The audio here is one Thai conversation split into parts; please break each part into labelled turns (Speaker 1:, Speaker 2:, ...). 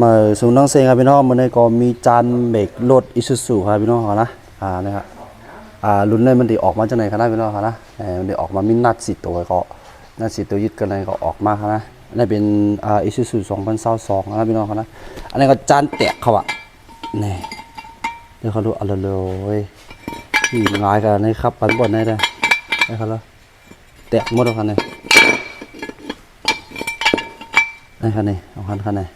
Speaker 1: มาสูงน้องเซงครับพี่น้องมันในก็มีจานเบรกรถอิซูซุครับพี่น้องนะนะครับรุ่นนี้มันได้ออกมาจากไหนครับพี่น้องนะมันได้ออกมามีนัดสิตัวก็นัดสิตัวยึดกันเลยก็ออกมาครับนะอันนี้เป็นอิซูซุ2022นะพี่น้องนะอันนี้ก็จานแตกเขาอ่ะนี่เดี๋ยวเขาดูเอาเลยที่งายกันนี่ครับปันบนได้เลยได้ครับแล้วแตกหมดแล้วครับเนี่ยนี่ครับนี่เอาคันนี่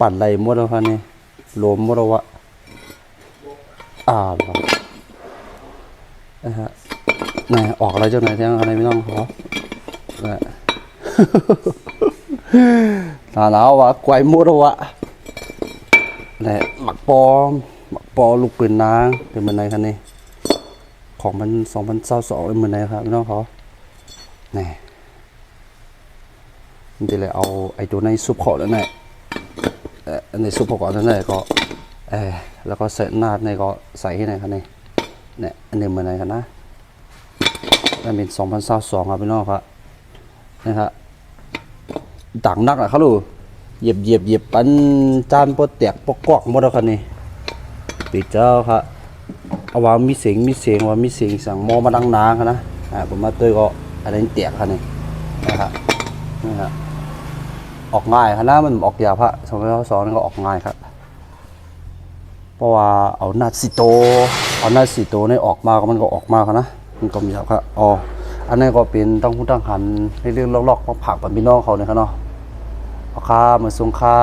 Speaker 1: ปั่นไหลหมดแล้วครับนี่ลมหมดแล้ววะนะฮะนี่ออกอะไรเจ้าไหนเที่ยงอะไรไม่ต้องขอหนาววะไกวหมดแล้ววะนี่หมักปอลูกปืนนางเป็นเหมือนไรครับนี่ของมัน2022เป็นเหมือนไรครับพี่น้องเขานี่มันจะเลยเอาไอ้ตัวในซุปขอแล้วนี่ในซุปขอแล้วนี่ก็แล้วก็ใส่นาดในก็ใส่ที่ไหนครับนี่เนี่ยอันนี้เหมือนไรครับนะนั่นเป็น2022ครับพี่น้องครับนี่ครับดังนักนะเขาดูเหยียบปันจานปดแตกปกกอกหมดแล้วครับนี่ปิดเจ้าครับเอาว่ามีเสียงว่ามีเสียงสั่งมอมาดังนางครับนะผมมาเตยก็อะไรแตกครับนี่นะครับนี่ครับออกง่ายครับนะมันออกยาพระ2022นี่ก็ออกง่ายครับเพราะว่าเอานาซิโตนี่ออกมาก็มันก็ออกมาครับนะมันก็มีครับอันนี้ก็เป็นตั้งหุ้นตั้งหันในเรื่องลอกๆผักแบบพี่น้องเขาเนี่ยครับเนาะราคาเหมือนสงค่า